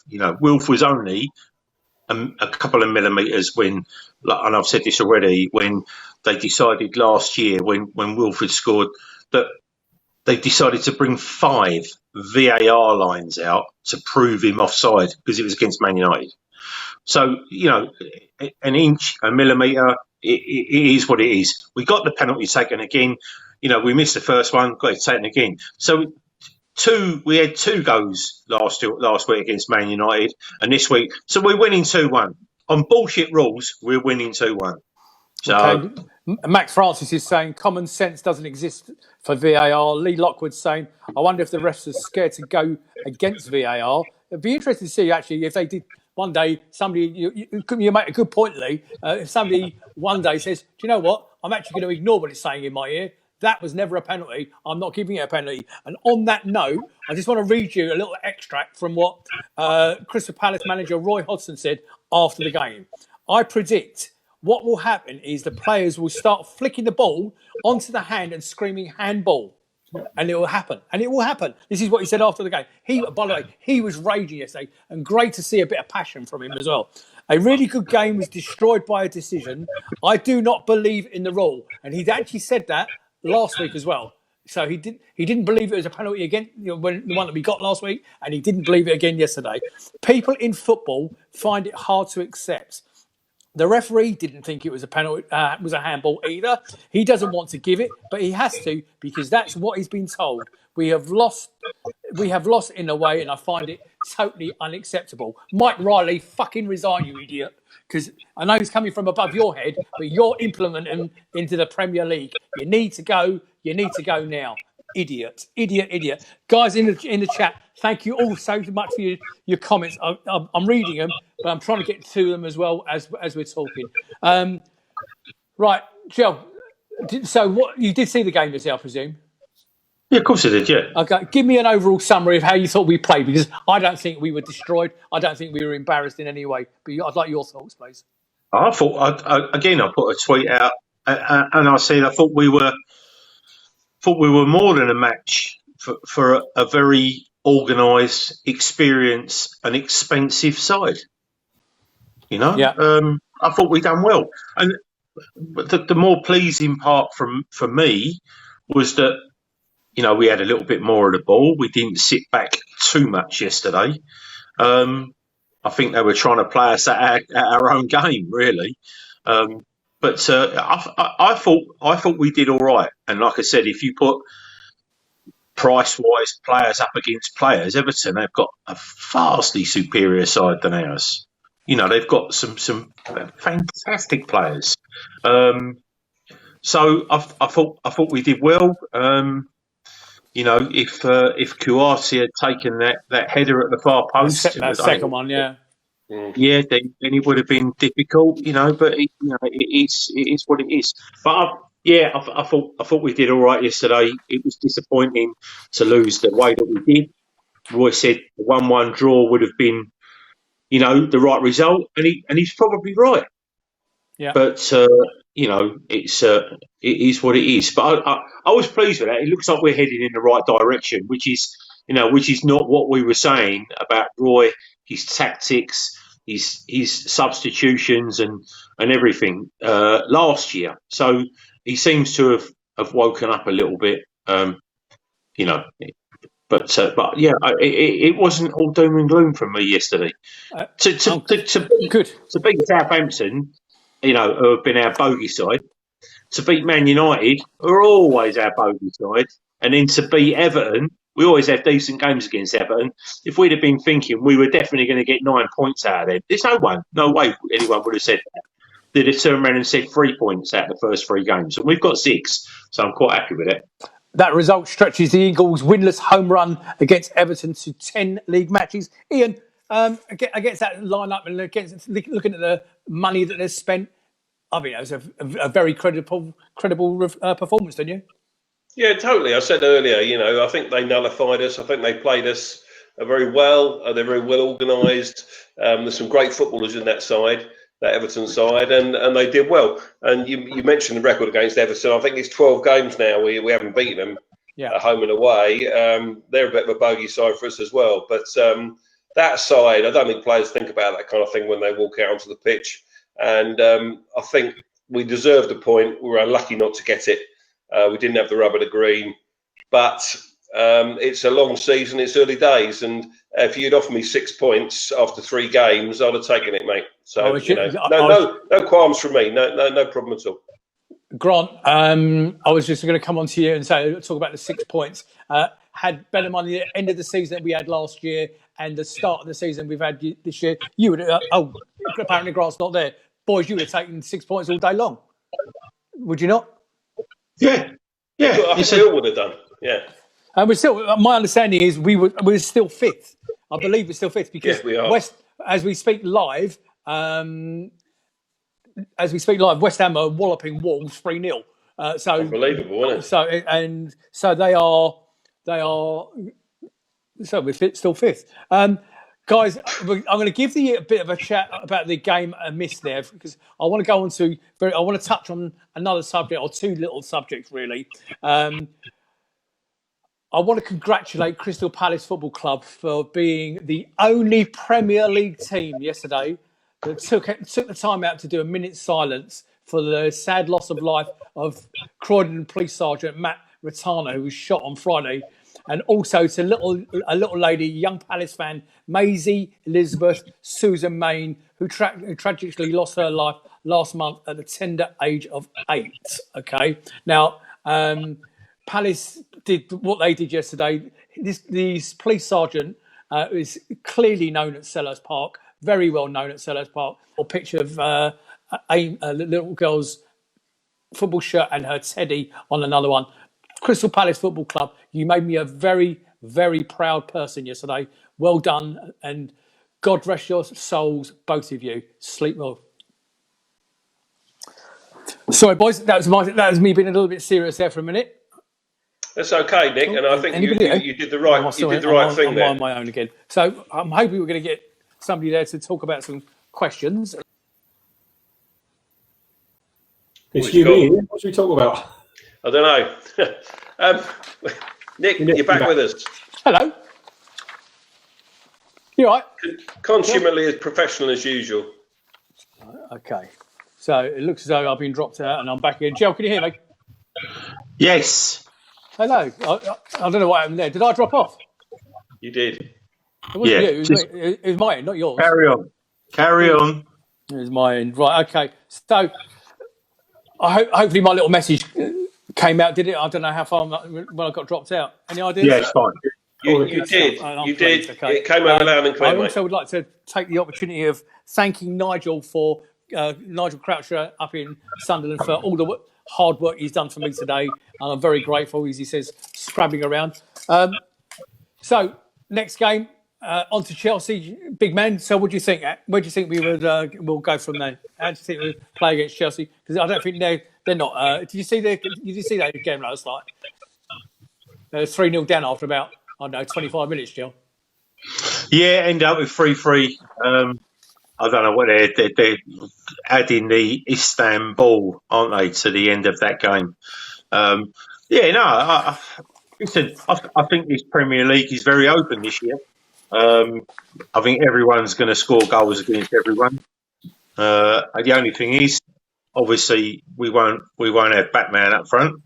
Wilf was only a couple of millimetres when, and I've said this already, when they decided last year when Wilf had scored that they decided to bring 5 VAR lines out to prove him offside because it was against Man United. So, an inch, a millimetre, it is what it is. We got the penalty taken again. We missed the first one, got it taken again. So we had 2 goes last week against Man United and this week. So we're winning 2-1. On bullshit rules, we're winning 2-1. So okay. Max Francis is saying common sense doesn't exist for VAR. Lee Lockwood's saying, I wonder if the refs are scared to go against VAR. It'd be interesting to see, actually, if they did one day, somebody, you make a good point, Lee, if somebody one day says, do you know what, I'm actually going to ignore what it's saying in my ear. That was never a penalty. I'm not giving it a penalty. And on that note, I just want to read you a little extract from what Crystal Palace manager Roy Hodgson said after the game. I predict what will happen is the players will start flicking the ball onto the hand and screaming handball. And it will happen. And it will happen. This is what he said after the game. By the way, he was raging yesterday, and great to see a bit of passion from him as well. A really good game was destroyed by a decision. I do not believe in the rule. And he'd actually said that last week as well. So he didn't believe it was a penalty again, when the one that we got last week, and he didn't believe it again yesterday. People in football find it hard to accept. The referee didn't think it was a penalty, was a handball either. He doesn't want to give it, but he has to, because that's what he's been told. We have lost in a way, and I find it totally unacceptable. Mike Riley, fucking resign, you idiot. Because I know he's coming from above your head, but you're implementing him into the Premier League. You need to go. You need to go now. Idiot. Guys in the chat, thank you all so much for your comments. I'm reading them, but I'm trying to get to them as well as we're talking. Right, Joe. So what you did see the game yourself, I presume? Yeah, of course I did, yeah. Okay, give me an overall summary of how you thought we played, because I don't think we were destroyed. I don't think we were embarrassed in any way. But I'd like your thoughts, please. I thought, I put a tweet out, and I said I thought we were more than a match for a very organised, experienced, and expensive side. Yeah. I thought we done well, and the more pleasing part for me was that we had a little bit more of the ball. We didn't sit back too much yesterday. I think they were trying to play us at our own game, really. But I thought we did all right. And like I said, if you put price-wise players up against players, Everton, they've got a vastly superior side than ours. They've got some fantastic players. So I thought we did well. You know, if Kouassi had taken that header at the far post, That second one, yeah. yeah, then it would have been difficult, you know. But it is what it is. But I thought we did all right yesterday. It was disappointing to lose the way that we did. Roy said the 1-1 draw would have been, you know, the right result, and he's probably right. Yeah. But you know, it is what it is. But I was pleased with that. It looks like we're heading in the right direction, which is not what we were saying about Roy, his tactics, his substitutions, and everything last year. So he seems to have woken up a little bit. You know, but yeah, it wasn't all doom and gloom from me yesterday. Good. To beat Southampton, you know, who have been our bogey side, to beat Man United, who are always our bogey side, and then to beat Everton, we always have decent games against Everton. If we'd have been thinking we were definitely going to get 9 points out of them, there's no way anyone would have said that. They'd have turned around and said 3 points out of the first 3 games, and we've got 6, so I'm quite happy with it. That result stretches the Eagles' winless home run against Everton to 10 league matches. Ian, against that lineup and against looking at the money that they've spent, I mean, it was a very credible performance, didn't you? Yeah, totally. I said earlier, you know, I think they nullified us. I think they played us very well. They're very well organised. There's some great footballers in that side, that Everton side, and they did well. And you mentioned the record against Everton. I think it's 12 games now. We haven't beaten them at home and away. They're a bit of a bogey side for us as well. But that side, I don't think players think about that kind of thing when they walk out onto the pitch. And I think we deserved a point. We were unlucky not to get it. We didn't have the rubber to green. But it's a long season. It's early days. And if you'd offered me 6 points after 3 games, I'd have taken it, mate. So, no qualms from me. No problem at all. Grant, I was just going to come on to you and talk about the 6 points. Had better money at the end of the season that we had last year and the start of the season we've had this year. You would apparently Grant's not there. Boys, you would have taken 6 points all day long. Would you not? Yeah. I think we all would have done. Yeah. And we're still. My understanding is we're still 5th. I believe we're still 5th because we are. as we speak live, West Ham are walloping Wolves 3-0. So unbelievable, isn't it? So they are. So we're still 5th. Guys, I'm going to give you a bit of a chat about the game I missed there because I want to go on to. I want to touch on another subject or 2 little subjects really. I want to congratulate Crystal Palace Football Club for being the only Premier League team yesterday that took the time out to do a minute's silence for the sad loss of life of Croydon Police Sergeant Matt Ratana, who was shot on Friday, and also to a little lady, young Palace fan, Maisie Elizabeth Susan Main, who tragically lost her life last month at the tender age of 8. Okay, now Palace did what they did yesterday. This police sergeant is clearly known at Sellers Park, very well known at Sellers Park. A picture of a little girl's football shirt and her teddy on another one. Crystal Palace Football Club, you made me a very, very proud person yesterday. Well done, and God rest your souls, both of you. Sleep well. Sorry, boys, that was me being a little bit serious there for a minute. That's okay, Nick, and I think you did the right thing there. I'm on my own again. So I'm hoping we're going to get somebody there to talk about some questions. It's you, Ian. What should we talk about? I don't know. Nick, you're back with us. Hello. You all right? Consummately as professional as usual. Okay. So it looks as though I've been dropped out and I'm back in. Jel, can you hear me? Yes. Hello. I don't know what happened there. Did I drop off? You did. It wasn't you. It was mine, not yours. Carry on. It was mine. Right. Okay. So hopefully my little message came out. Did it? I don't know how far when I got dropped out. Any ideas? Yeah, it's fine. You did. You did. Okay. It came out loud and clear. I also would like to take the opportunity of thanking Nigel for Nigel Croucher up in Sunderland for all the hard work he's done for me today. And I'm very grateful. As he says, scrabbling around. So next game, on to Chelsea, big man. So what do you think? Where do you think we would we'll go from there? How do you think we play against Chelsea? Because I don't think they're not. Did you see that game last night? They were 3-0 down after about 25 minutes, Jill. Yeah, end up with 3-3. I don't know what they're adding the Istanbul, aren't they, to the end of that game? Listen, I think this Premier League is very open this year. I think everyone's going to score goals against everyone. The only thing is, obviously, we won't have Batman up front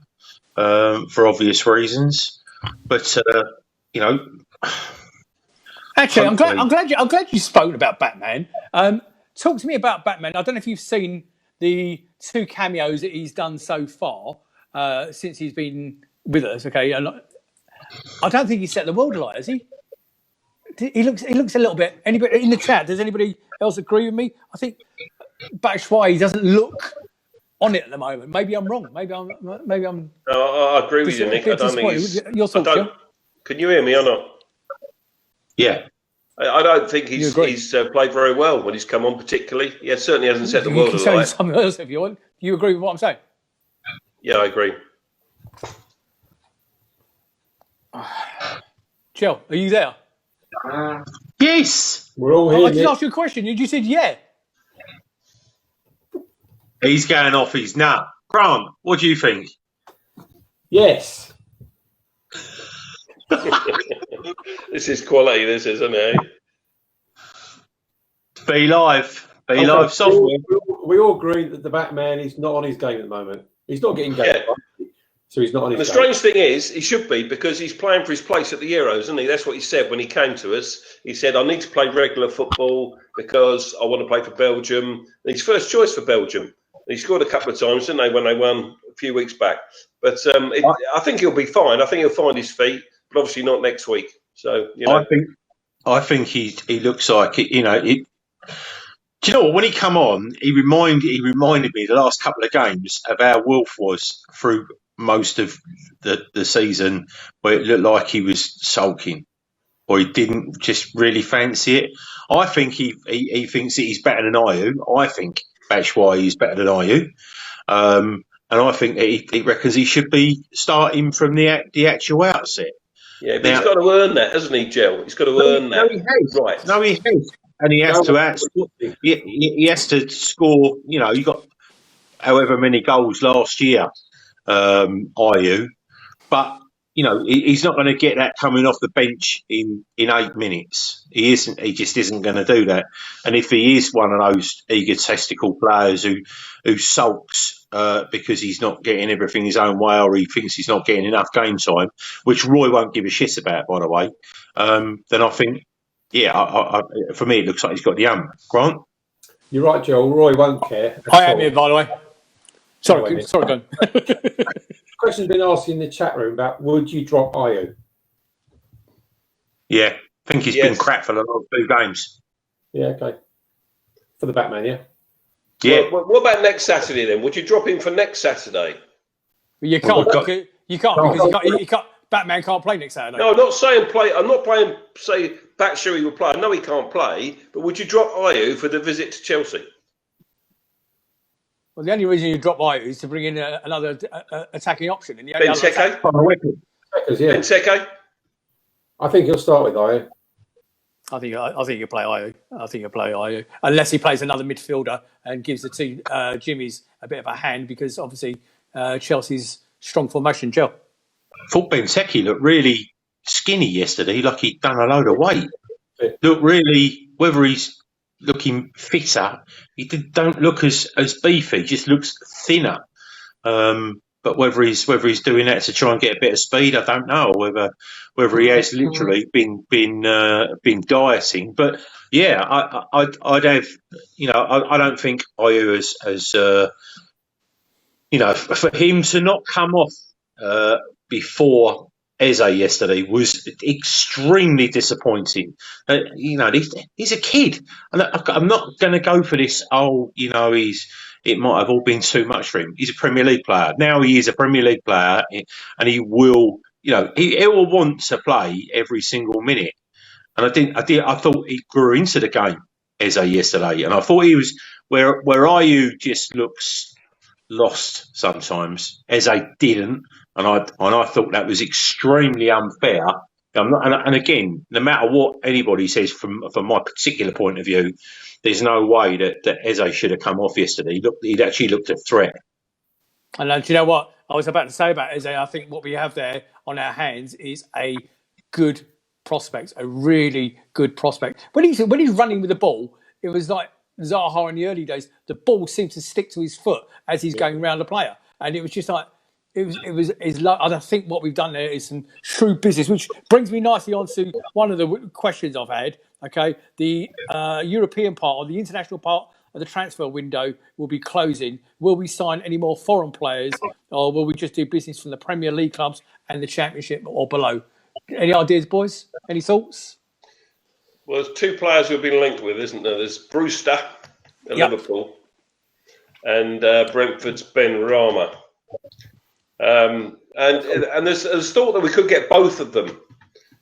for obvious reasons. But actually, I'm glad you spoke about Batman. Talk to me about Batman. I don't know if you've seen the 2 cameos that he's done so far since he's been with us. Okay, and I don't think he's set the world alight, has he? He looks a little bit. Anybody in the chat? Does anybody else agree with me? I think Batshuayi doesn't look on it at the moment. Maybe I'm wrong. Maybe I'm. I agree with you, Nick. I don't think he's. Your thoughts, Joe? Can you hear me or not? Yeah. I don't think he's played very well when he's come on, particularly. Yeah, certainly hasn't set the world alight. You can show something else if you want. Do you agree with what I'm saying? Yeah, I agree. Jill, are you there? Yes. We're all here. I just asked you a question. You just said yeah. He's going off his nut. Grant, what do you think? Yes. This is quality, this is, isn't it? Be live software. We all agree that the Batman is not on his game at the moment. He's not getting game. Yeah. So he's not on his game. The strange thing is, he should be, because he's playing for his place at the Euros, isn't he? That's what he said when he came to us. He said, I need to play regular football because I want to play for Belgium. And he's first choice for Belgium. He scored a couple of times, didn't they, when they won a few weeks back. But I think he'll be fine. I think he'll find his feet, but obviously not next week. So, I think he looks like it. Do you know what? When he come on, he reminded me the last couple of games of how Wolf was through most of the season, where it looked like he was sulking or he didn't just really fancy it. I think he thinks that he's better than Ayew. I think that's why he's better than Ayew. And I think he reckons he should be starting from the actual outset. Yeah, but he's got to earn that, hasn't he, Jel? He's got to earn that. No, he has. Right. No, he has. And he has he has to score, you got however many goals last year, Ayew. But, he's not going to get that coming off the bench in 8 minutes. He isn't. He just isn't going to do that. And if he is one of those egotistical players who sulks because he's not getting everything his own way, or he thinks he's not getting enough game time, which Roy won't give a shit about, by the way, then I think, for me, it looks like he's got the Grant? You're right, Joel. Roy won't care. I am here, by the way. Sorry, go on. Question's been asked in the chat room about would you drop Ayew? Yeah, I think he's been crap for the last 2 games. Yeah, okay. For the Batman, yeah? Yeah. Well, what about next Saturday then? Would you drop him for next Saturday? You can't. You can't. Batman can't play next Saturday. No, I'm not saying play. I'm not playing. Say Batshuayi will play. I know he can't play, but would you drop Ayew for the visit to Chelsea? Well, the only reason you drop Ayew is to bring in another attacking option. Benteke? Benteke? I think he'll start with Ayew. I think he'll play Ayew. Unless he plays another midfielder and gives the 2 Jimmies a bit of a hand, because obviously Chelsea's strong formation, Joe. I thought Benteke looked really skinny yesterday, like he'd done a load of weight. Looked really, whether he's looking fitter, he don't look as beefy, just looks thinner. But whether he's doing that to try and get a bit of speed, I don't know. Whether he has literally been dieting. But yeah, I'd have, I don't think Ayew as for him to not come off before Eze yesterday was extremely disappointing. He's a kid. I'm not going to go for this. It might have all been too much for him. He's a Premier League player. Now he is a Premier League player, and he will he will want to play every single minute. And I thought he grew into the game, Eze, yesterday. And I thought he was where Ayew just looks lost sometimes. Eze didn't, and I thought that was extremely unfair. And again, no matter what anybody says from my particular point of view, there's no way that Eze should have come off yesterday. He'd actually looked a threat. And do you know what I was about to say about Eze? I think what we have there on our hands is a good prospect, a really good prospect. When he's running with the ball, it was like Zaha in the early days. The ball seemed to stick to his foot as he's going around the player, and it was just like I think what we've done there is some shrewd business, which brings me nicely on to one of the questions I've had. Okay, the European part or the international part of the transfer window will be closing. Will we sign any more foreign players, or will we just do business from the Premier League clubs and the Championship or below? Any ideas, boys? Any thoughts? Well, there's two players who've been linked with, isn't there? There's Brewster at Liverpool and Brentford's Ben Rama. And there's thought that we could get both of them.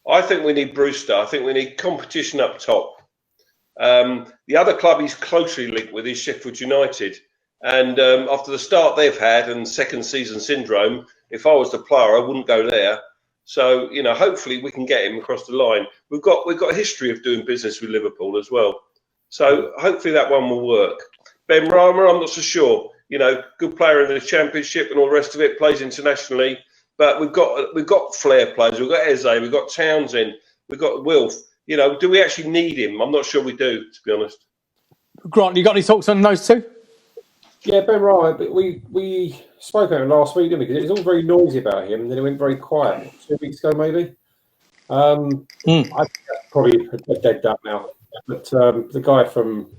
I think we need Brewster. I think we need competition up top. The other club he's closely linked with is Sheffield United. And after the start they've had and second season syndrome, if I was the player, I wouldn't go there. So, hopefully we can get him across the line. We've got a history of doing business with Liverpool as well. So hopefully that one will work. Ben Rama, I'm not so sure. Good player in the Championship and all the rest of it, plays internationally. But we've got flair players. We've got Eze, we've got Townsend, we've got Wilf. Do we actually need him? I'm not sure we do, to be honest. Grant, you got any thoughts on those two? Yeah, Ben Ryan, but we spoke about him last week, didn't we? Because it was all very noisy about him, and then it went very quiet 2 weeks ago, maybe. I think that's probably a dead duck now. But the guy from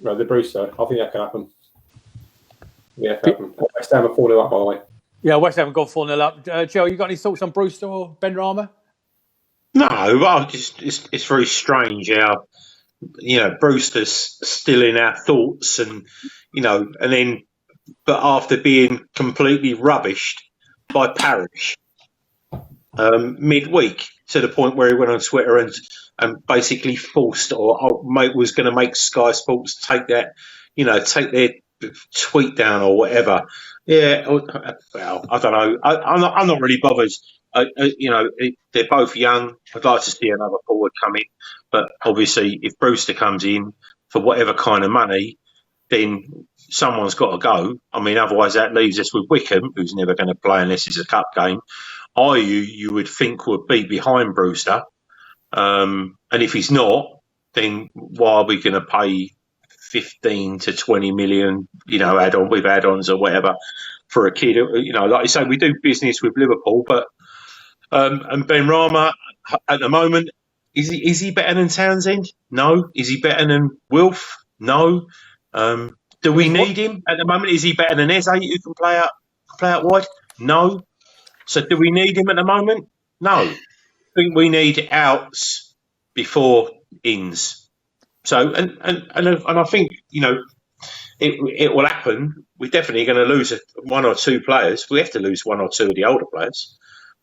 the Brewster, I think that can happen. Yeah, that can happen. West Ham are 4-0 up, by the way. Yeah, West Ham have gone 4-0 up. Joe, you got any thoughts on Brewster or Ben Rama? No, well, it's very strange how Brewster's still in our thoughts, and but after being completely rubbished by Parish midweek to the point where he went on Twitter and basically forced or was going to make Sky Sports take their tweet down or whatever. Yeah, well, I don't know. I'm not really bothered. They're both young. I'd like to see another forward come in, but obviously, if Brewster comes in for whatever kind of money, then someone's got to go. I mean, otherwise that leaves us with Wickham, who's never going to play unless it's a cup game. You would think would be behind Brewster, and if he's not, then why are we going to pay 15 to 20 million, add-ons or whatever for a kid? Like you say, we do business with Liverpool, but and Ben Rama at the moment, is he better than Townsend? No. Is he better than Wilf? No. Do we need him at the moment? Is he better than Eze, who can play out wide? No. So do we need him at the moment? No. I think we need outs before ins. So and I think it will happen. We're definitely going to lose one or two players. We have to lose one or two of the older players.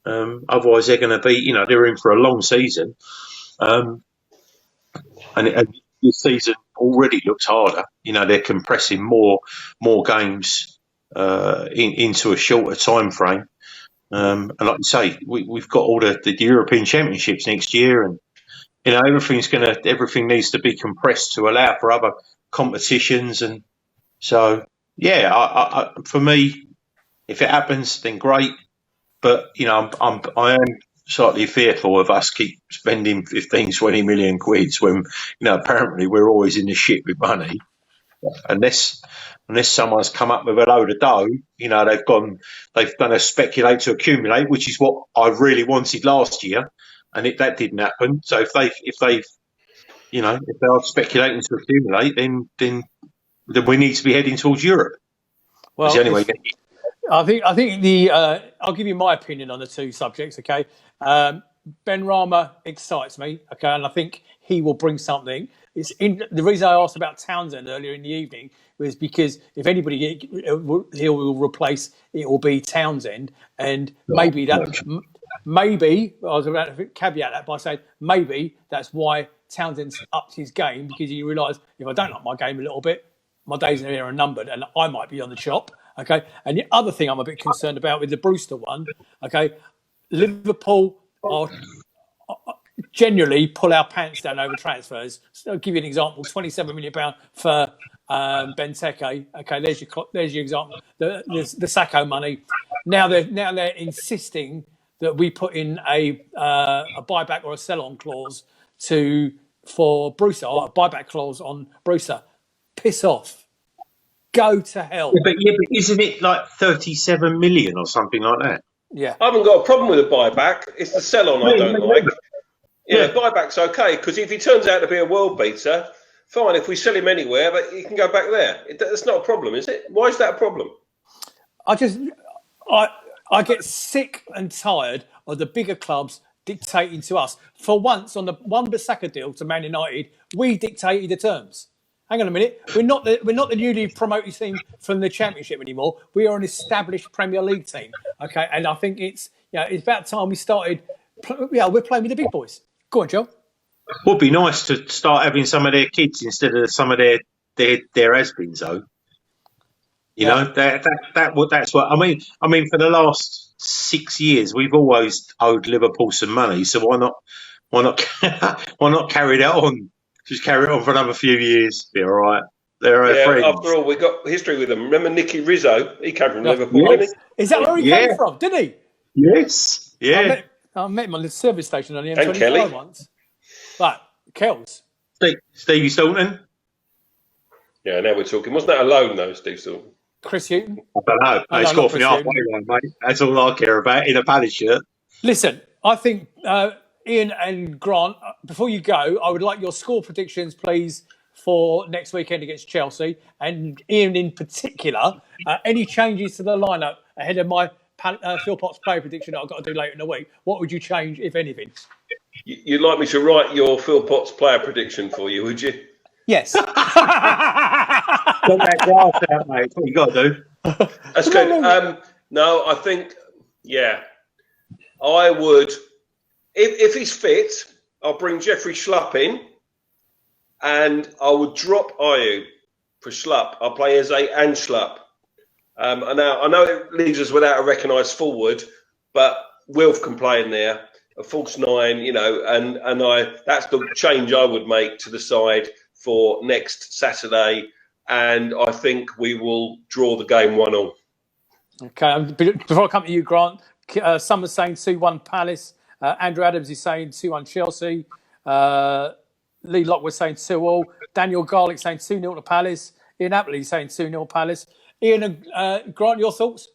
Otherwise, they're going to be, they're in for a long season. And this season already looks harder. They're compressing more games into a shorter time frame. And like you say, we've got all the European Championships next year, and everything needs to be compressed to allow for other competitions. And so, yeah, for me, if it happens, then great. But I am slightly fearful of us keep spending 15, 20 million quid when apparently we're always in the shit with money. Unless someone's come up with a load of dough, they've done a speculate to accumulate, which is what I really wanted last year, and that didn't happen. So if they are speculating to accumulate, then we need to be heading towards Europe. Well, anyway. I think I'll give you my opinion on the two subjects. Okay, Ben Rama excites me. Okay, and I think he will bring something. The reason I asked about Townsend earlier in the evening was because if anybody he will replace, it will be Townsend, and maybe I was about to caveat that by saying maybe that's why Townsend's upped his game, because he realised, if I don't up my game a little bit, my days in here are numbered and I might be on the chop. Okay. And the other thing I'm a bit concerned about with the Brewster one, okay, Liverpool are generally pull our pants down over transfers. So I'll give you an example: £27 million for Benteke. Okay, there's your example. The Sacco money. Now they're insisting that we put in a buyback or a sell-on clause for Brewster, or a buyback clause on Brewster. Piss off. Go to hell. But isn't it like 37 million or something like that? Yeah. I haven't got a problem with a buyback. It's the sell-on I don't like. Yeah, buyback's okay, because if he turns out to be a world beater, fine. If we sell him anywhere, but he can go back there. That's not a problem, is it? Why is that a problem? I get sick and tired of the bigger clubs dictating to us. For once, on the Wan-Bissaka deal to Man United, we dictated the terms. Hang on a minute. We're not the newly promoted team from the Championship anymore. We are an established Premier League team. Okay, and I think it's about time we started. We're playing with the big boys. Go on, Joe. Would be nice to start having some of their kids instead of some of their has-beens, though. You know, that's what I mean. I mean, for the last 6 years, we've always owed Liverpool some money. So why not carry that on? Just carry it on for another few years. Be all right. They're our friends. After all, we've got history with them. Remember Nicky Rizzo? He came from Liverpool, didn't he? Is that where he came from? Did he? Yes. Yeah. I met him on the service station on the And Kelly. M25 once. But Kells. Stevie Staunton. Yeah, now we're talking. Wasn't that a loan, though, Steve Staunton? Chris Hughton. I don't know. They scored for the halfway line, mate. That's all I care about in a Palace shirt. Listen, I think Ian and Grant, before you go, I would like your score predictions, please, for next weekend against Chelsea. And Ian in particular, any changes to the lineup ahead of my Phil Potts player prediction that I've got to do later in the week? What would you change, if anything? You'd like me to write your Phil Potts player prediction for you, would you? Yes. Got that grass out, mate. That's what you got to do. That's good. No, I think, I would. If he's fit, I'll bring Jeffrey Schlupp in, and I would drop Ayew for Schlupp. I'll play Eze and Schlupp. I know it leaves us without a recognised forward, but Wilf can play in there, a false nine, and that's the change I would make to the side for next Saturday, and I think we will draw the game 1-1. Okay, before I come to you, Grant, Summer's saying 2-1 Palace. Andrew Adams is saying 2-1 Chelsea. Lee Locke was saying 2-2. Daniel Garlick saying 2-0 to Palace. Ian Appley saying 2-0 Palace. Ian and Grant, your thoughts?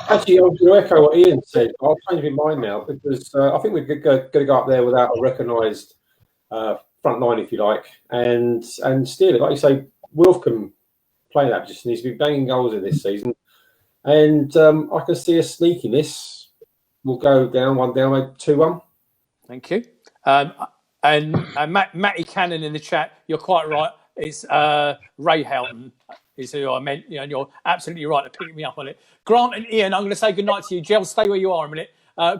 Actually, I was going to echo what Ian said. I'll change my mind now because I think we're going to go up there without a recognised front line, if you like, and steal it. Like you say, Wilf can play that position. He's been banging goals in this season, and I can see a sneakiness. We'll go down, maybe 2-1. Thank you. And Matty Cannon in the chat, you're quite right. It's Ray Houghton is who I meant, and you're absolutely right to pick me up on it. Grant and Ian, I'm going to say goodnight to you. Jel, stay where you are a minute.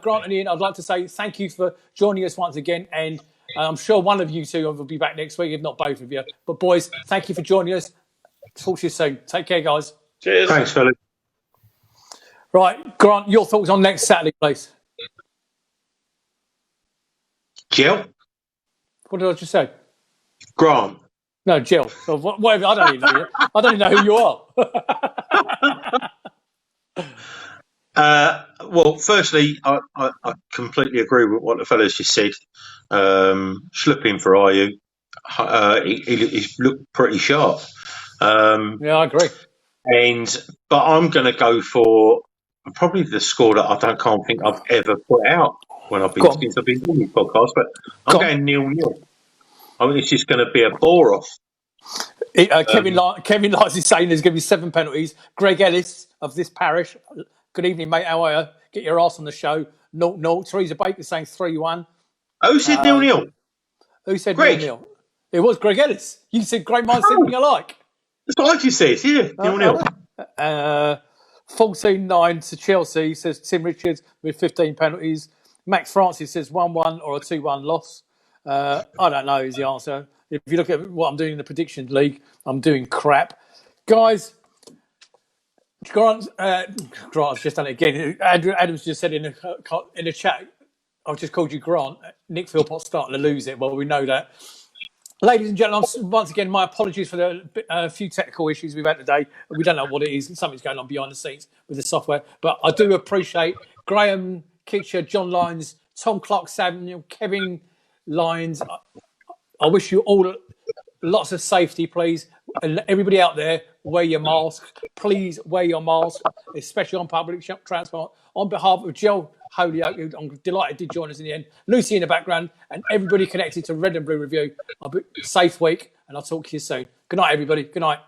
Grant and Ian, I'd like to say thank you for joining us once again, and I'm sure one of you two will be back next week, if not both of you. But boys, thank you for joining us. Talk to you soon. Take care, guys. Cheers. Thanks, Philip. Right, Grant, your thoughts on next Saturday, please. Jill? What did I just say? Grant. No, Jill. Or whatever. I don't even know who you are. Well, firstly, I completely agree with what the fellas just said. Slipping for Ayew, he's looked pretty sharp. Yeah, I agree. But I'm going to go for probably the score that can't think I've ever put out since I've been doing this podcast. But I'm going 0-0. I mean, it's just going to be a bore off. Kevin Lights is saying there's going to be 7 penalties. Greg Ellis of this parish. Good evening, mate. How are you? Get your ass on the show. 0-0. Teresa Baker saying 3-1. Who said 0-0? Who said Greg. 0-0? It was Greg Ellis. You said great minds think alike. That's what I just said. Yeah, 0-0. 14-9 to Chelsea, says Tim Richards, with 15 penalties. Max Francis says 1-1 or a 2-1 loss. I don't know is the answer. If you look at what I'm doing in the prediction league, I'm doing crap. Guys, Grant's just done it again. Andrew Adams just said in the chat, I've just called you Grant. Nick Philpott's starting to lose it. Well, we know that. Ladies and gentlemen, once again, my apologies for the few technical issues we've had today. We don't know what it is. Something's going on behind the scenes with the software. But I do appreciate Graham Kitcher, John Lyons, Tom Clark Samuel, Kevin Lyons. I wish you all lots of safety, please. And everybody out there, wear your mask. Please wear your mask, especially on public transport. On behalf of Jel Holyoke, who I'm delighted did join us in the end, Lucy in the background, and everybody connected to Red and Blue Review. Safe week, and I'll talk to you soon. Good night, everybody. Good night.